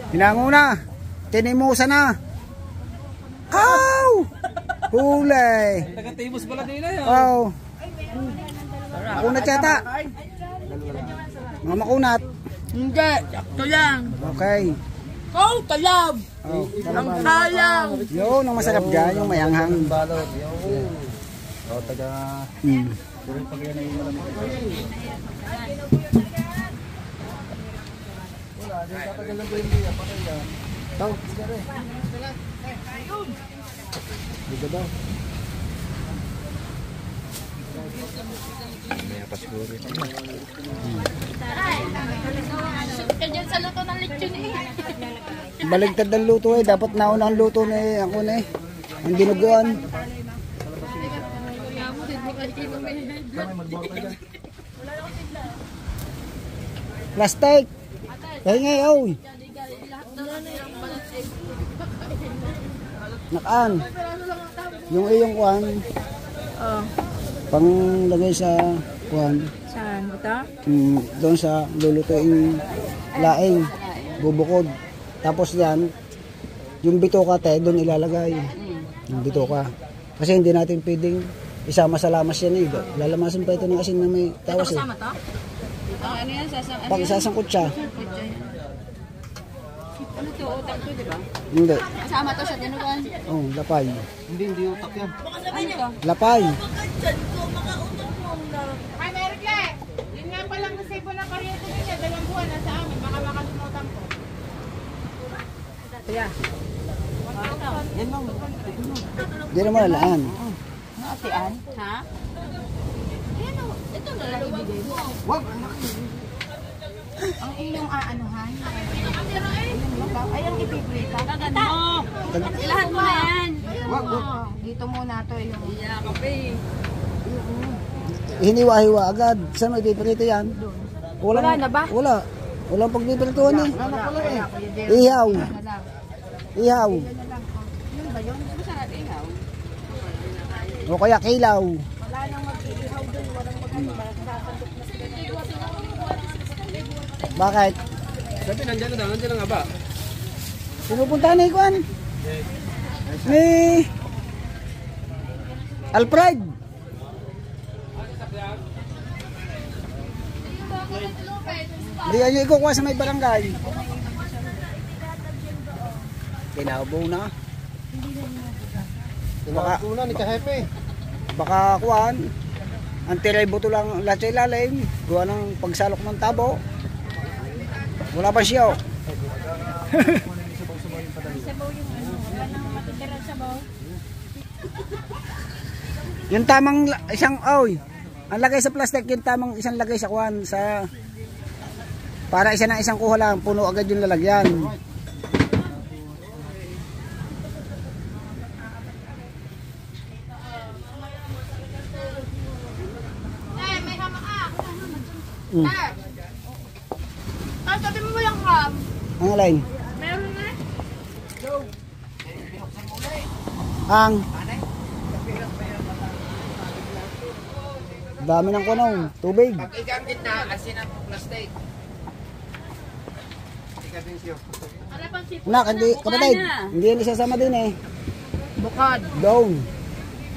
Hinanguna. Tinimusa na. Kaw! Huli. Taga-timos pala din na yun. Oh. Makunat yata. Mga makunat. Hindi, sakto lang. Okay. Oh, talab. Oh, Ang sayang. yun, ang masarap dyan, yung mayanghang. Balot. Yun. O, taga... Puro pag yan ay malamig. Wala, di tatagal lang ba yung liya? Patay yan. Tao. Dito daw. May pasiguro ito. Kaya sa luto ng lechon eh. Baligtad ang luto eh. Dapat nauna ang luto na eh. Ako na eh. Ang dinuguan. Plastic. Kaya nga oy. Nakaan. Yung iyong kuhan. Oh, Panglagay sa kuhan. saan ito? Doon sa lulutuin laing. Bubukod. Tapos yan. Yung bitoka te, doon ilalagay. Yung bitoka. Kasi hindi natin pwedeng isama sa lamas yan eh. Lalamasin pa ito ng asin na may tawas eh. Kasama to? Ano yan? Pag isasangkot siya. Ano to? Utak to, di ba? Hindi. Kasama to sa dinugan. Oh, lapay. Hindi utak yan. Ano to? Lapay. Ay, Merle! Yun nga palang nasibo ng karyente niya, 2 buwan na sa amin, baka makalimutan ko. Kaya. Hindi naman alaan. Atian? Ha? Ayan o. Ito na lang ibigay mo. Wag! Ang iyong aanuhan. Ay, ang ipiprita. Tagad mo. Ilahan mo na yan. Wag! Dito muna to yung... Iya, kape. Hiniwa-hiwa agad. Saan may piprito yan? Wala na ba? Wala. Walang pagpipirituhan eh. Wala pala eh. Ihaw. Ihaw. Yun ba yun? Masarap ihaw. O kaya kilaw. Wala nang mag-iihaw doon, walang mag-ano, sasandok na sila. Bakit? Sabi, nandiyan na nga ba? Pinupunta na ikuan. Ni Alfred. Hindi nyo ikukuha sa may barangay. Kinaubo na. Baka, Una ni Kahepe. baka kuhan. Ang tiray buto lang lahat sa ilalim. Gawa ng pagsalok ng tabo. Wala pa siya. Yung tamang isang ang lagay sa plastic, yung tamang isang lagay sa kuhan sa para isa ng isang kuha lang, puno agad yung lalagyan. May hama ka. Mm. Sabi mo yung ham. Ang alay. Meron na. Ang dami ng kunaw, tubig. Pag ikang gitna, asin ang plastic. Nak, hindi, kapatid, hindi yan isasama din eh. Bukod. Down.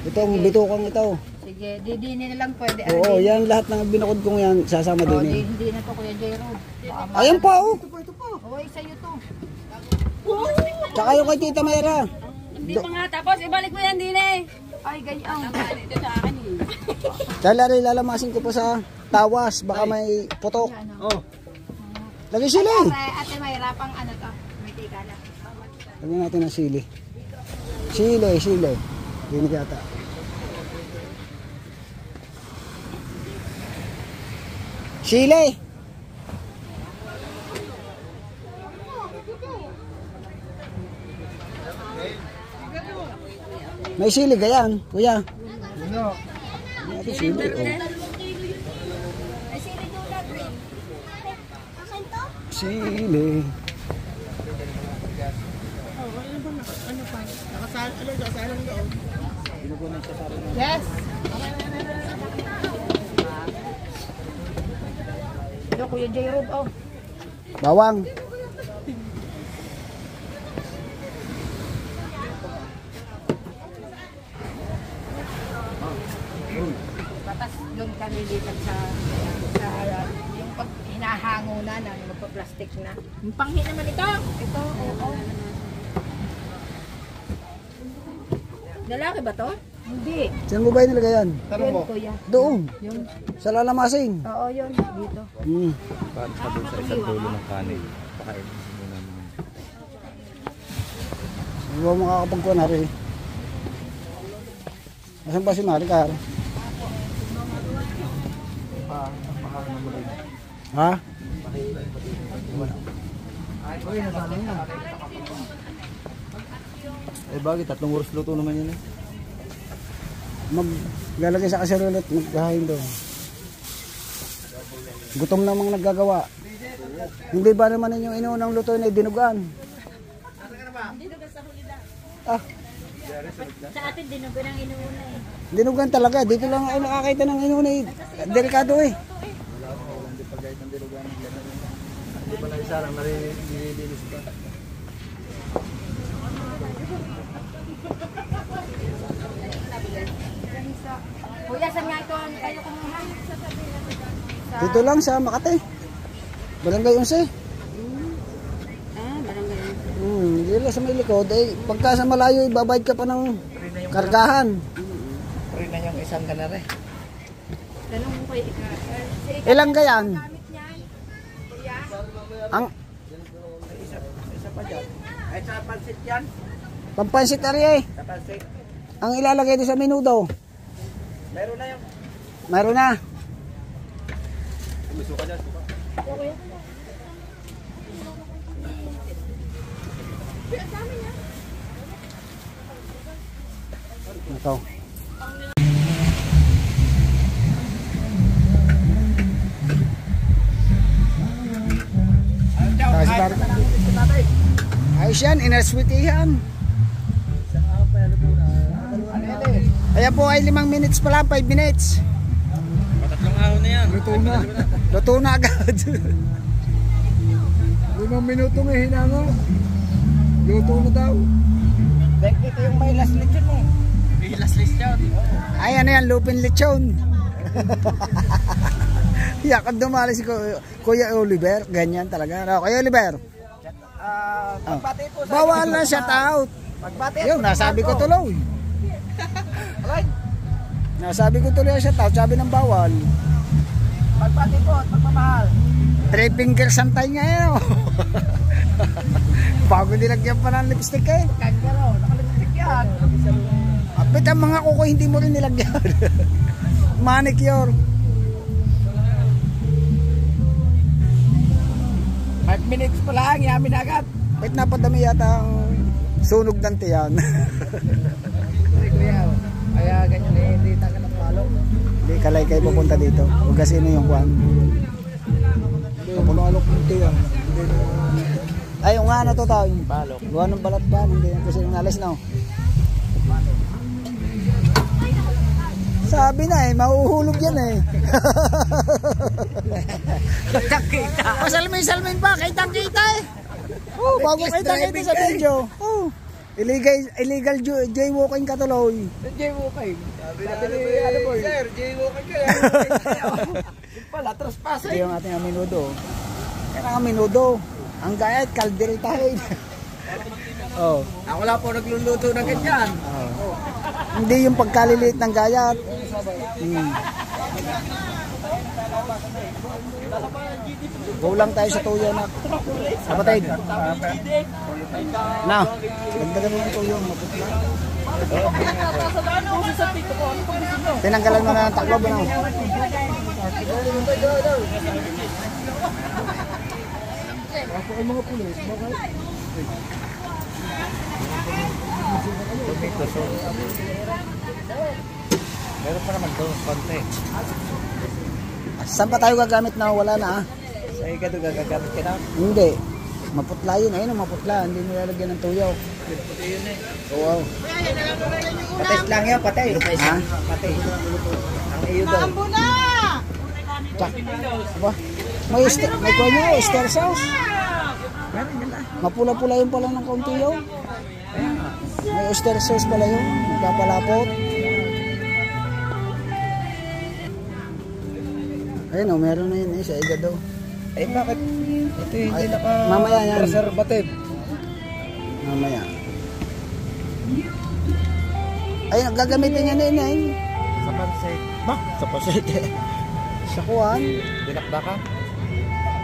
Itong bitukang ito. Sige, didini na lang pwede. Oo, yan lahat ng binukod kong yan, sasama din eh. Hindi na to Kuya J-Rod. Ayan pa oh. Uy, sa'yo to. Tsaka yung kay Tita Mayra. Hindi pa nga tapos, ibalik mo yan din eh. Ay, ganyan. Ito sa akin eh. Dahil lalamasin ko pa sa tawas, baka may putok. Oh. Lagay sila eh. Ate Mayra, pang ano to? May tika na. Lagyan natin ng sili. Sili. Hindi kata. Sili. May sili gayan, kuya. Ano? May sili. Oh. Sili. Yes. Ito Kuya J-Rod, oh. Bawang. kalilipat sa yung pag hinahango na magpa-plastic na. Yung panghi naman ito. Ito, oo. Lalaki ba to? Hindi. Saan mo ba yung nilagay yan? Tanong mo. Yun, kuya. Doon. Yun. Sa lalamasing. Oo, yun. Dito. Paano sa doon sa isang dulo ng kanin? Pakain mo naman. Hindi mo makakapagkuhan na rin. Nasaan ba si Maricar? Ha? Eh bakit? 3 oras luto naman yun eh. Maglalagay sa kaserola at maghahain doon. Gutom namang naggagawa. Hindi ba naman ninyo inuunang luto na dinugan? Ah, Sa atin, dinugan ang inuuna eh. dinugan talaga. Dito lang ay nakakita ng inuna eh. Delikado eh. Hindi pala isa lang nililinis pa. Kuya, saan nga ito kayo kumuha? Dito lang sa Makati. Barangay 11. Barangay. Hindi lang sa may likod. Eh, pagka sa malayo, ibabayad ka pa ng kargahan. Rin na yung isang ganare. Tanong mo kayo. Ilang gayan? Ang Isa pa dyan. Ay sa pansit yan. pampansit ari eh. Sa pansit. Ang ilalagay din sa menudo. Meron na yung. Mayroon na. Gusto ka dyan. Ito. Ayos yan, inaswitihan. Ayan po ay 5 minutes pa lang, 5 minutes. Matatlong ahon na yan. Luto na. Luto na agad. 5 minuto nga hinango. Luto na daw. Dahil ito yung may last lechon mo. May last list yan. Ay, ano yan, lupin lechon. Yakad dumali si Kuya Oliver. Ganyan talaga. No, Kuya Oliver. Pagbati po Bawal na shout out. Pagbati. Yung nasabi ko tuloy. Nasabi ko tuloy shout out. Sabi ng bawal. Pagbati po at pagmamahal. 3 fingers ang tayo nga yun. Bago nilagyan pa ng lipstick eh. Kanyaro, nakalipstick yan. Apit ang mga kuko hindi mo rin nilagyan. Manicure. 5 minutes pa lang, yamin agad. Wait, napadami yata ang sunog ng tiyan. Hindi kuya, kaya ganyan eh, hindi taga ng palong. Hindi kalay kayo pupunta dito. Huwag kasi ano yung kwan. Palok ng tiyan. Ay, yung nga na to tao. Palok. Gawa ng balat ba? Hindi kasi nalis na. Sabi na eh, mahuhulog yan eh. Kita. Pasalmin-salmin pa, kitang-kita eh. Oh, bago kitang-kita sa video. Oh, illegal jaywalking katuloy. Jaywalking. Sabi ni ano boy? Sir, jaywalking kayo. Pala, trespass Ito yung ating aminudo. Yan ang aminudo. Ang gayat, kalderitahin. Oh. Ako lang po nagluluto ng ganyan. Oh. Hindi yung pagkaliliit ng gayat. Kulang tayo sa tuyo na. Kapatid. Na, dagdagan mo ng tuyo. Maputla. Tinanggalan mo na ng taklob. Ano? Ako ay mga pulis. Tomato sauce. Meron pa naman doon, konti. Saan pa tayo gagamit na wala na ah? Sa ikado gagagamit ka na. Hindi. Maputla yun. Ayun ang maputla. Hindi mo lalagyan ng tuyo. Puti yun eh. Wow. Patay lang yan, patay. Ha? Patay. Ang iyo doon. Tsak. Aba. May kuha niya, oyster sauce. Mapula-pula yun pala ng kaunti yun. May oyster sauce pala yun. Magpapalapot. Ayun o, meron na yun sa edad o. Eh bakit? Ito hindi Ay, naka... mamaya yan. Preservative. Mamaya. Ay, gagamitin niya na yun eh. Sa pansit. Ba? Sa pansit. Sa kuwan. Dinakdakan?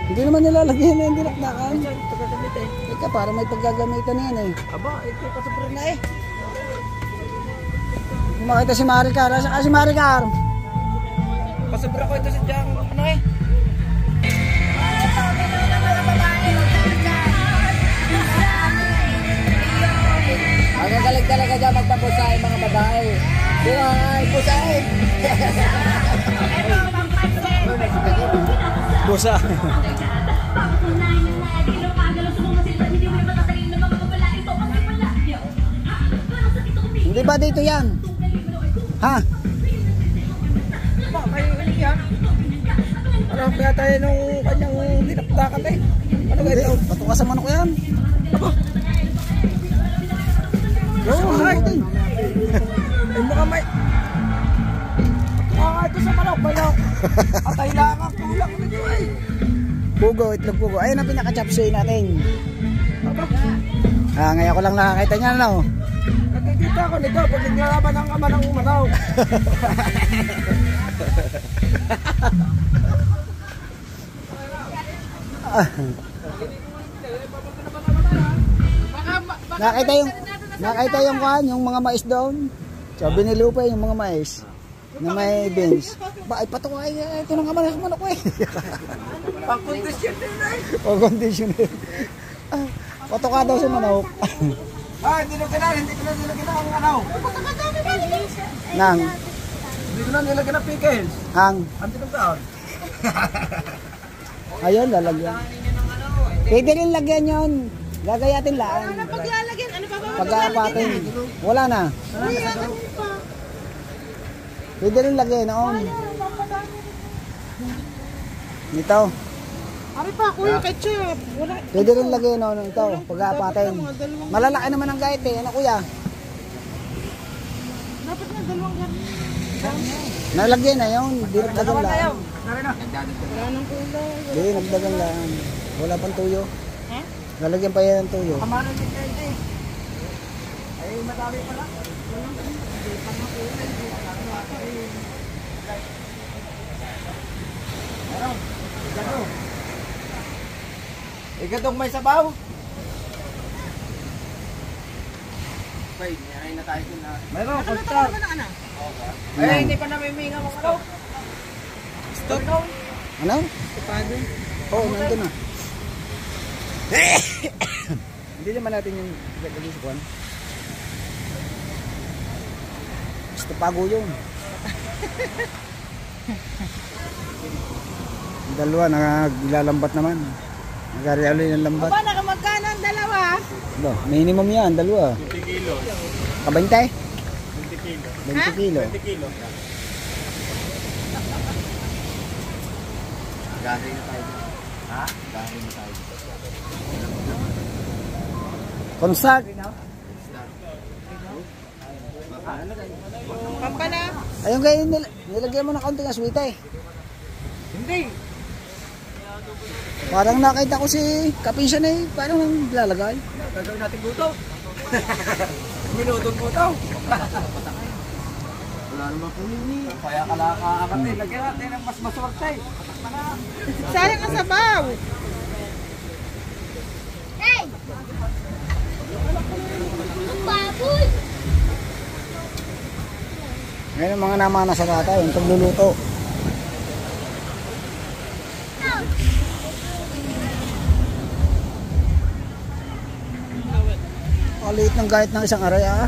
Hindi naman nilalagyan na yung dinakdakan. Saan ito gagamitin? Ika, para may paggagamitan na yan eh. Aba, ito kasabra na eh. Kung makita si Maricar, saka si Maricar. Kasabra ko ito sa diyang ano eh. Ang gagaling talaga dyan magpapusahe mga babae. Buhay, pusahe! Pusa. Hindi ba dito yan? Ha? Ba, may ulit yan. Ano kaya tayo nung kanyang dinakdakan eh. Ano ba ito? Patuka sa manok yan. Aba, Oo, ay. ay. Ay mukhang may... Ito sa manok. Atay lang ang kulang nito eh. Pugo, itlog pugo. Ayun ang pinaka-chapsuy natin. Aba, Ngayon ko lang nakakita niya na. No? nakikita ko nito pag naglalaban ang ama ng umanaw. Nakita yung kuhan, yung mga mais doon. Sabi ni Lupe yung mga mais na may beans. Ba, ay patuka ito nang kamalas manok eh. Pang kondisyon din eh. O conditioner. Patuka daw sa manok. Hindi ko na nilagyan ang ano. Nang, Hindi ko na nilagyan ng pickles. ang, Ang tinagdaan. ayun, lalagyan. Pwede rin lagyan yun. Gagayatin lang. Paglalagyan, ano pa ba? Pag-aapatin. Wala na. Pwede rin lagyan noon. Ito. Ari pa, kuya, ketchup. Wala. Pwede rin lagyan noon ito. Pag-aapatin. Malalaki naman ang gayet eh. Ano kuya? Dapat na dalawang ganun. Nalagyan na yun. Di nagdagan lang. Wala nang kulay. Di nagdagan lang. Wala pang tuyo. Lalagyan pa yan ng tuyo. Kamarin din kayo eh. Ay, madami pala. Meron. Igadong may sabaw. Okay, niyay na tayo na. Meron, postar. Ay, hindi pa namiminga mo ano. Stop. Ano? Oo, nandun na. Hindi naman natin yung lagay sa kuwan. Basta pago yun. Yung dalawa, naglalambat naman. Nagarialo yung lambat. Ba, nakamagkano ang dalawa? Ito, minimum yan, dalawa. 20 kilos. Kabantay? 20 kilos. 20 kilo. 20 kilos. Galing na tayo. Ha? Galing na tayo. Konsak. Pampana. Ayun kayo, nilagyan mo ng kaunting aswita eh. Hindi. Parang nakita ko si Kapisan eh. Parang lalagay. Gagawin natin guto. Minutong guto. Wala naman po yun eh. Kaya kalakakat eh. Lagyan natin ng mas maswerte. Patak na nga. Sayang ang sabaw. Ngayon ang mga namana sa kata, yung pagluluto. Liit ng gayat ng isang aray ah.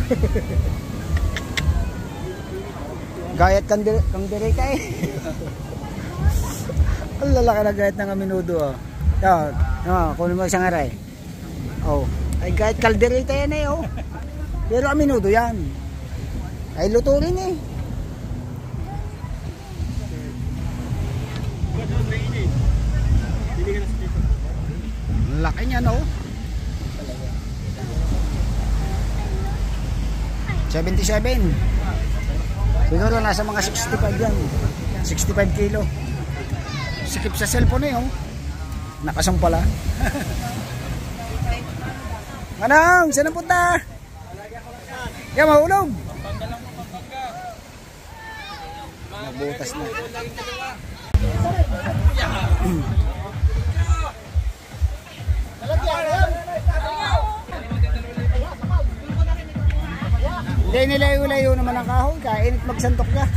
Gayat kang direka eh. Ang lalaki na gayat ng aminudo ah. Yan, kunin mo isang aray. Oh, ay gayat kaldereta yan eh oh. Pero aminudo yan. Ay luto rin eh. Laki niya no. 77. Siguro nasa mga 65 yan. 65 kilo. sikip sa cellphone eh, oh. Nakasang pala. Manang, saan ang punta? Kaya mahulog. Nabutas na. Hindi nilayo-layo naman ang kahoy. Kainit magsantok ka.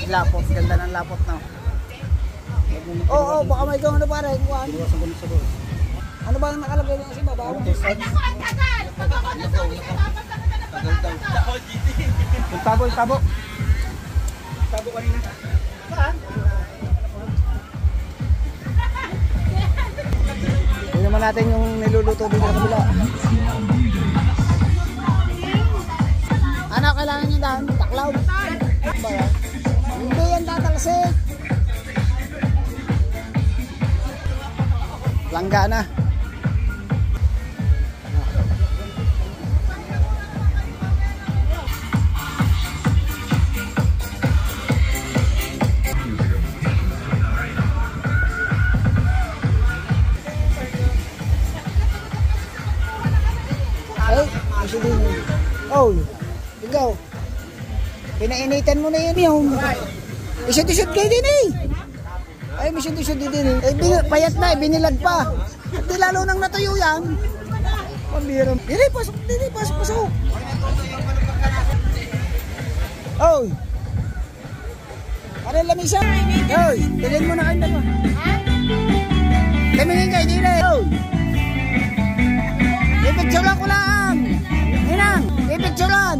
Lapot, ganda ng lapot na. Oo, baka may gawin na pare. Ano ba ang nakalagay na kasi babaw? Tabo. Tabo kanina. Saan? Tingnan naman natin yung niluluto dito sa kabila. Ano kailangan nyo daan? Taklaw? Ba yan? Hindi yan tatalsik. Langga na. Ay, kasi din. Oh, ikaw. Pinainitan mo na yun yung. Isut-isut kayo din eh. Ay, isut-isut din eh. Ay, payat na eh, binilad pa. At di lalo nang natuyo yan. Pambirang. Dili, pasok. Oh. Ano yung lamisa? Oh, tignan mo na kayo dalawa. Tumingin kayo, dili. Oh. Ipicturan ko lang. Inang, ipicturan.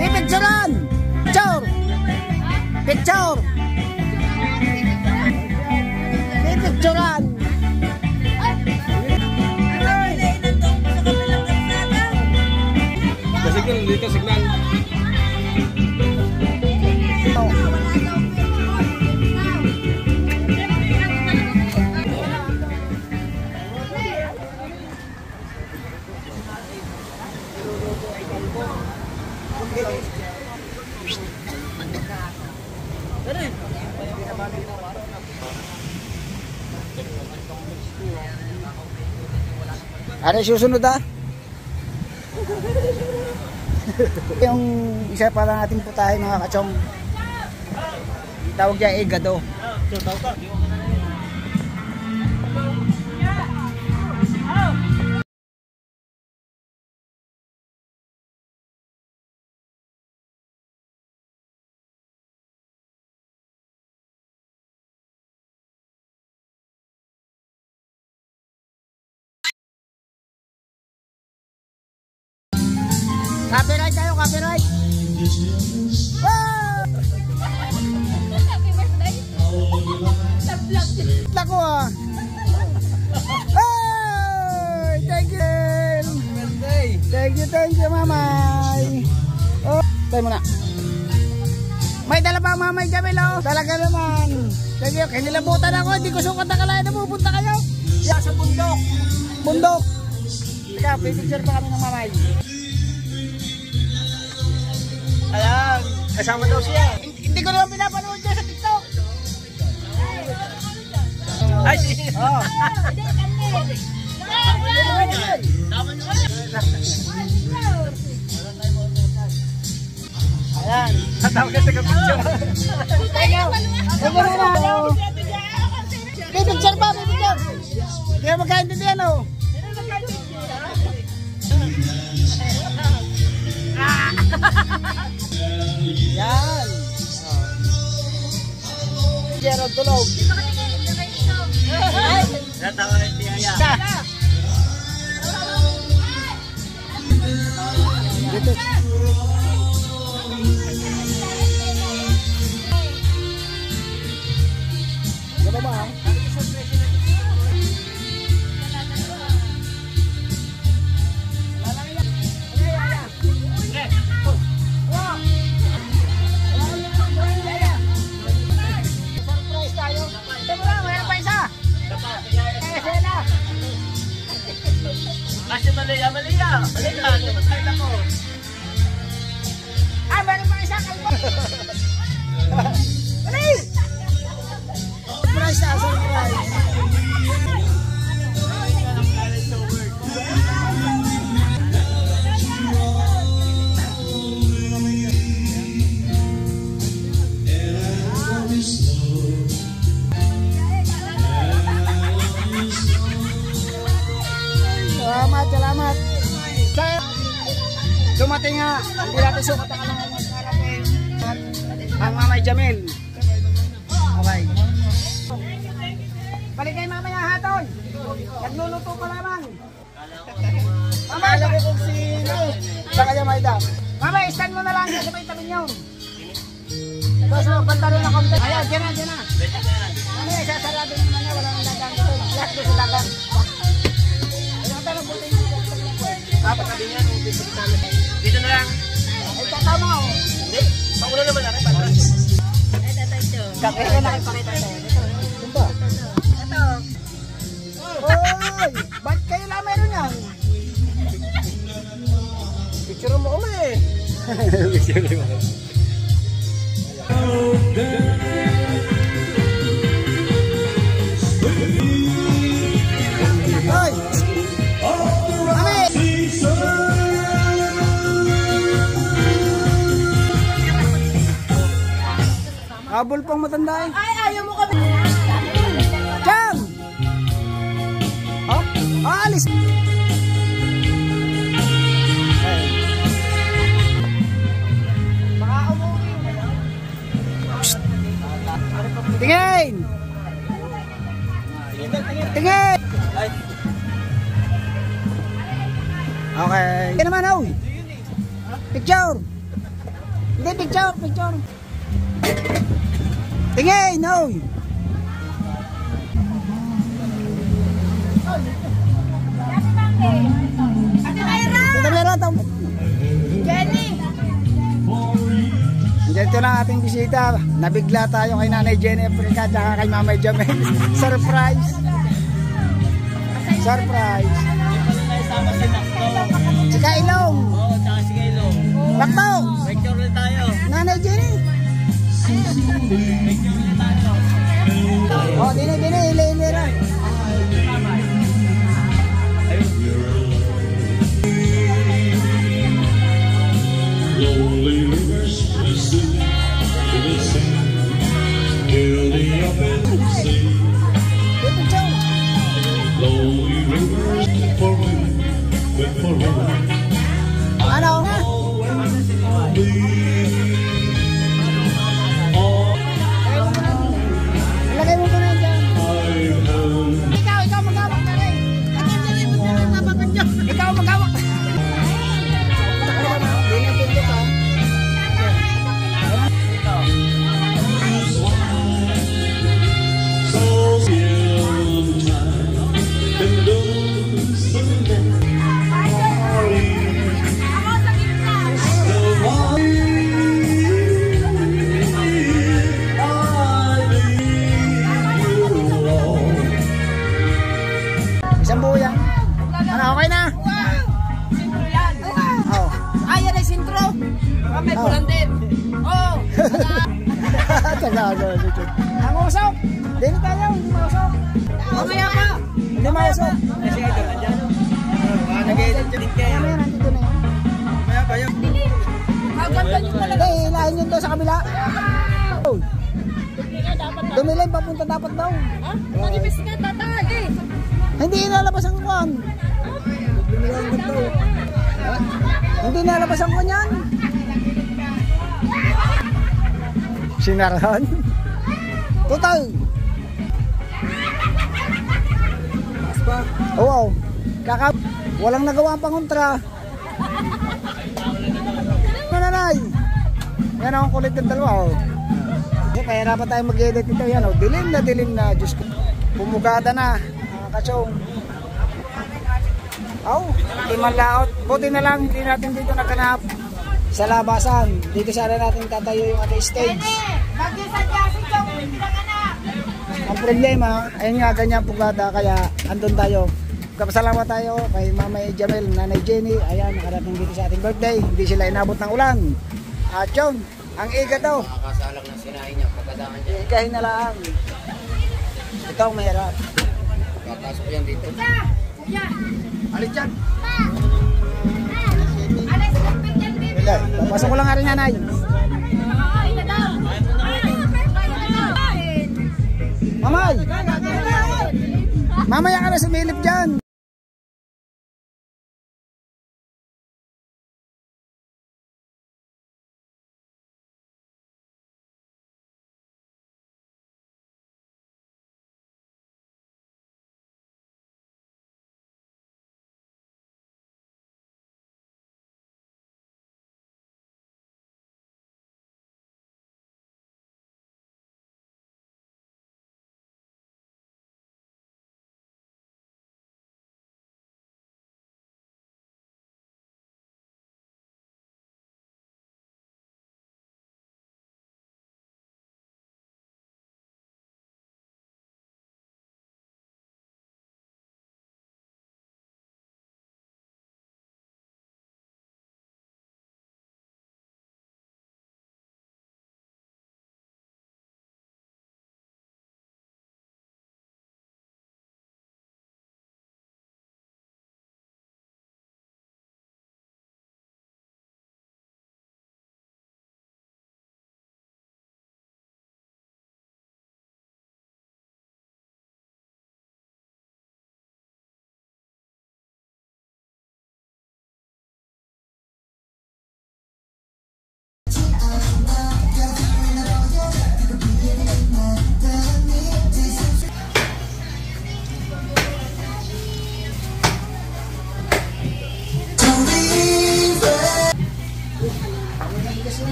Ipicturan. Picture. Picture. Ipicturan. Signal, dito signal. Ano susunod ah? Yung isa para natin putahin mga kachong. Tawag niya egado. Copyright tayo, copyright. Wow! Happy birthday. Sa-vlog. Lako ah. Hey! Thank you. Thank you, mamay. Oh, tayo muna. May dala pa mamay Jamil oh. Talaga naman. Thank you. Kinilabutan ako. Hindi ko sukat na kalayan na pupunta kayo. Yeah, sa bundok. Bundok. Teka, picture pa kami ng mamay. Ayan, kasama daw siya. Hindi ko naman pinapanood niya sa TikTok. Ay, oh. Ayan, tatawag ka sa kapityo. Ikaw, pipicture pa, pipicture. Hindi ka magkaintindihan oh. Yan. Gerald tulog. Natawa rin siya. Dito. Gaba ba? Kasi mali natin sukat ang alam ng karating. Ang Mamay Jamil. Okay. Balik kayo mamaya hatol. Nagluluto pa lamang. Mamaya ko kung sino. Sa kanya Maida. Mamaya, stand mo na lang. Sabay tabi niyo. Tapos magbanta rin ang konti. Ayan, dyan na, dyan na. Mamaya, sasarado naman niya. Wala nang dagang ito. Lahat doon sa dagang. Ayun, tanong buti niyo. Dapat sabi niya, dito na lang. Ay, tatama o. Hindi, pakulo naman na rin. Kakaya na kayo pakita sa'yo. Ito ba? Ito. Oy! Ba't kayo lang meron yan? Picture mo kami eh. Hoy! Mami! Habol pang matanda eh. Ay, ayaw mo kami. Jam! Oh, alis! Baka umuwi. Tingin! Tingin! Okay. Yan naman, oh. Picture. Hindi, picture, picture. Tingin, oh. Ate Mayra! Ito meron, ito. Jenny! Dito na ating bisita. Nabigla tayo kay Nanay Jenny Africa at kay Mamay Jamel. Surprise! Surprise! Si Kailong! Oo, tsaka si Kailo. Bakto! Picture na tayo. Nanay Jenny! Picture na tayo. Oh, dini, hili na. Lonely rivers listen to the sing, building up in the sea. Picture! Lonely rivers for me, but for her, Ano? Ilagay mo ko na dyan. I've known. Ikaw magawak na rin. Ikaw magawak. Dini, pinto ka. So still time can do something. Isang buo yan. Ano, okay na? Oh. Ay, yan ay sintro. May bulan din. Oh! Tagago. Ang usok. Dini tayo, hindi mausok. Mamaya pa. Hindi mausok. Kasi Idol, andyan. Nag-edit din kayo. Mamaya nandito na yan. Maya ba yun? Maganda yung talaga. Hindi, hilahin yun daw sa kabila. Oh. Dumilay, papunta dapat daw. Ha? Mag-ibis ka, tatay. Eh. Hindi inalabas ang kuwan. Hindi inalabas ang kuwan yan. Sinaran. Tutay. Oo. Walang nagawa ang pangontra. Nanay. Yan ang kulit ng dalawa. Oh. Kaya dapat tayo mag-edit ito. Yan, oh. Dilim na. Diyos ko. Pumugada na. Kasyong. Hindi man laot. Buti na lang, hindi natin dito naganap sa labasan. Dito sana natin tatayo yung ating stage. Ang problema, ayun nga, ganyan pugada, kaya andun tayo. Kapasalamat tayo kay Mamay Jamel, Nanay Jenny. Ayan, nakarating dito sa ating birthday. Hindi sila inabot ng ulan. At yun, ang iga daw. Nakakasalang ng sinahin niya, pagkadaan niya. Ikahin na lang. Ito ang mahirap. Papasok yan dito. Alit dyan. Papasok ko lang nga rin, Nanay. Mamay! Mamaya ka na sumilip dyan.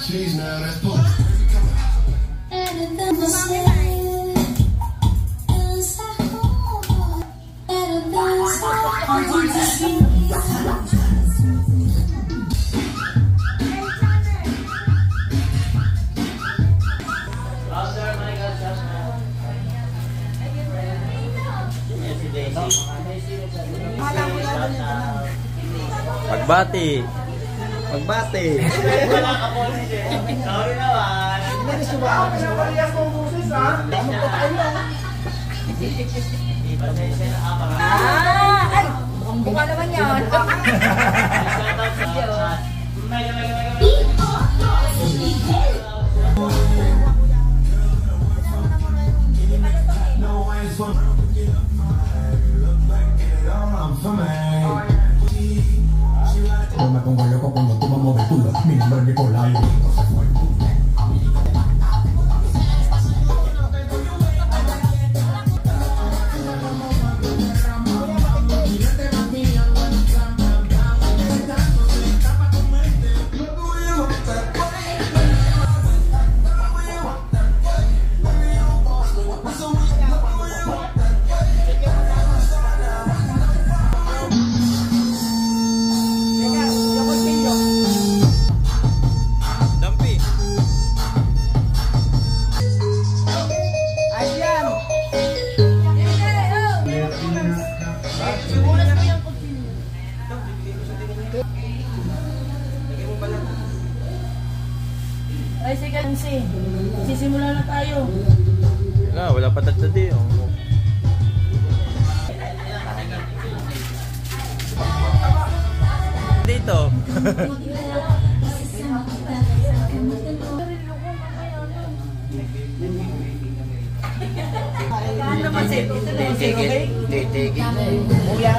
Cheese now, that's pop. Pagbati. Pagbati. Ay! Mukhang buka naman yan. Me pongo loco cuando tú me mueves el culo. Mi nombre es Nicolai. Ay, sige, Nancy. Sisimula na tayo. Wala pa tatadi. Dito. Ano naman siya? Ito na yung okay? Titigil. Kuya,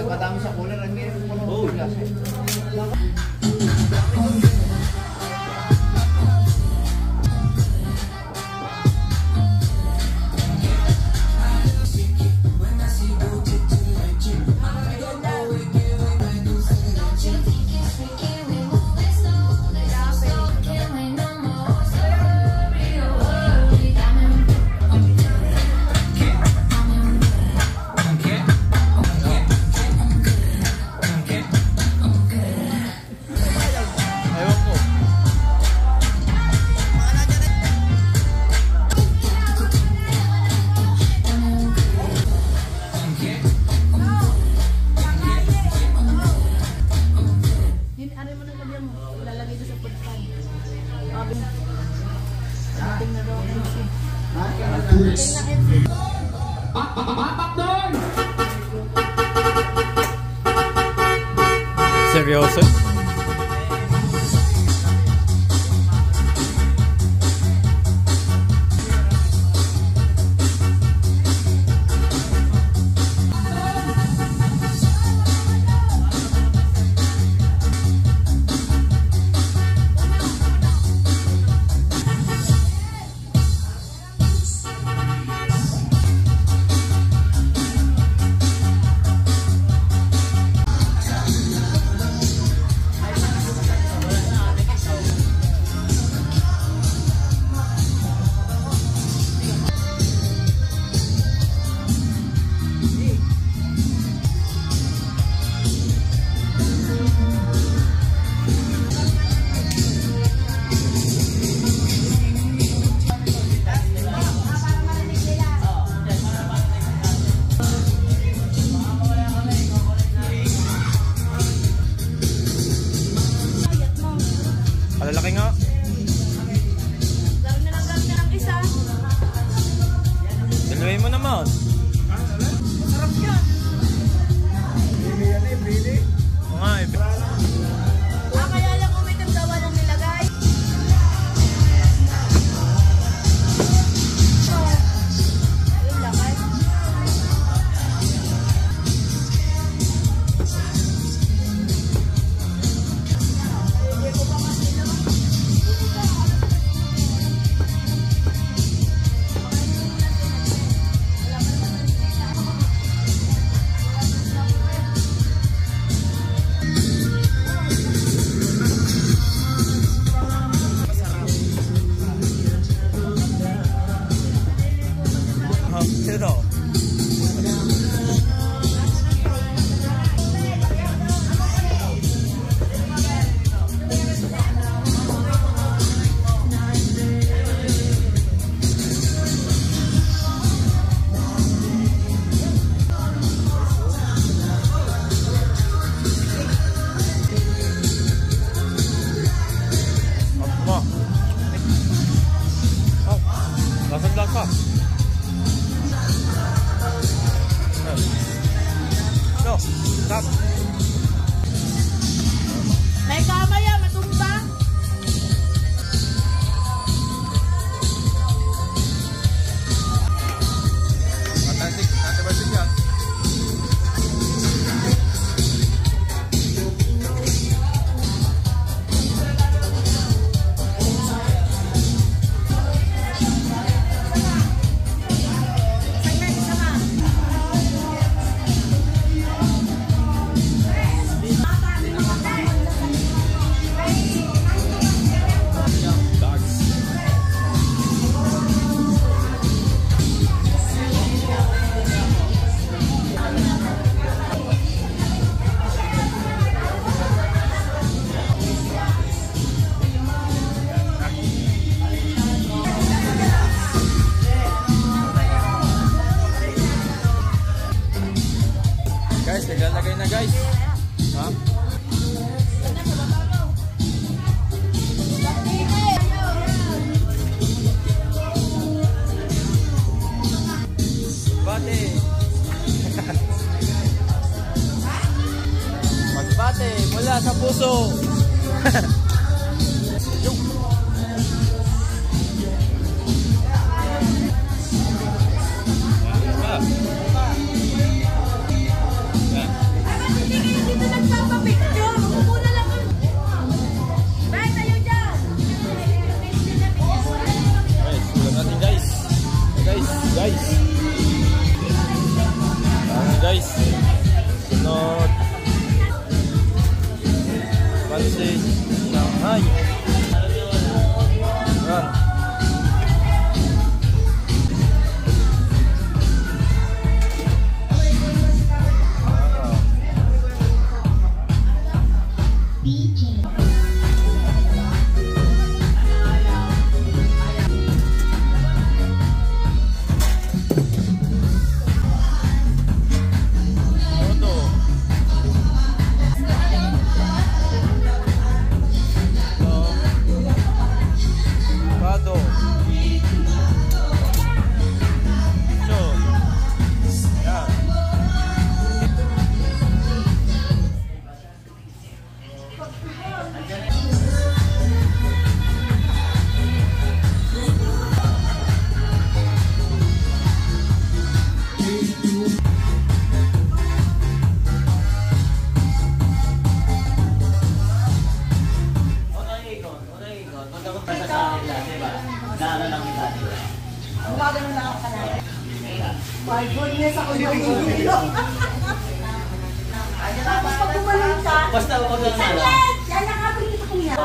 Kadami sa cooler. Ang meron po ng bigas. Seryoso? Malalaki nga. Gawin na lang isa. Dalawin mo naman. Sarap yan. Oo nga eh. Kaya lang umitim gawa ng nilagay. Ayun lang ay. Ito. Apa? Oh, lasa-lasa. No, stop. May kamaya, matumba. Matasik, natabasik yan. Guys, naglalagay na guys. Ha? Bate. Magbate mula sa puso. Dito nagpapapicture. Muna lang. Bye, tayo dyan. Guys, ulang natin guys. Guys. Guys. Sunod. Pansin. Shanghai. Yan. Todo. My goodness, ako yung mahihilo. Tapos pag gumaling ka, Basta ako na saglit! Yan nakabili ko niya.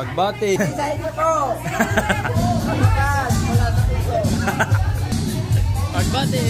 Pagbati. Pagbati.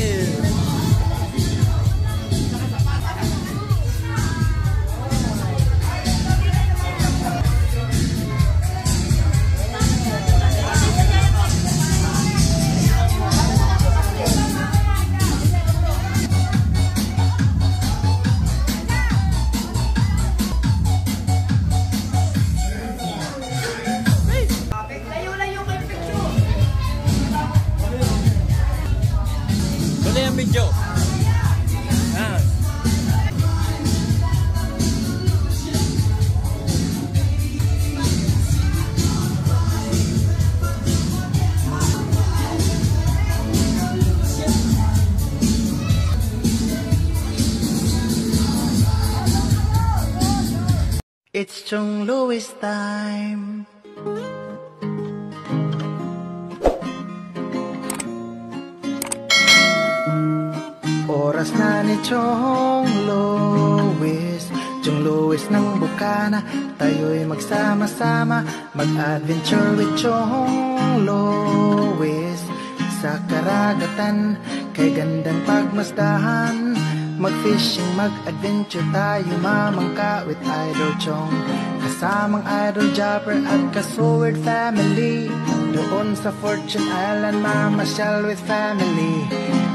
Tuloy ang video. Ah. It's Chong Louis time. Oras na ni Chong Louis, Chong Louis ng Bukana. Tayo'y magsama-sama, mag-adventure with Chong Louis. Sa karagatan, kay gandang pagmasdahan, mag-fishing, mag-adventure tayo, mamangka with Idol Chong. Kasamang Idol Jopper at Kasword family. Doon sa Fortune Island, mamasyal with family.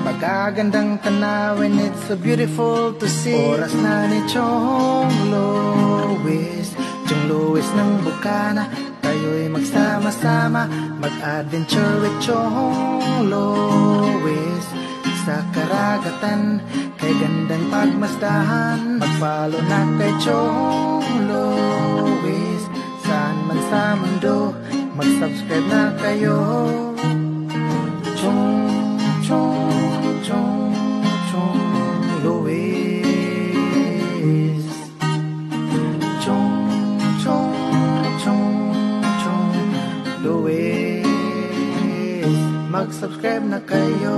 Magagandang tanawin, it's so beautiful to see. Oras na ni Chong Louis, Chong Louis ng Bukana. Tayo'y magsama-sama, mag-adventure with Chong Louis. Sa karagatan, kay gandang pagmasdahan, mag-follow na kay Chong Louis. Saan man sa mundo, mag-subscribe na kayo. Chong Louis. Chong Louis. Mag-subscribe na kayo.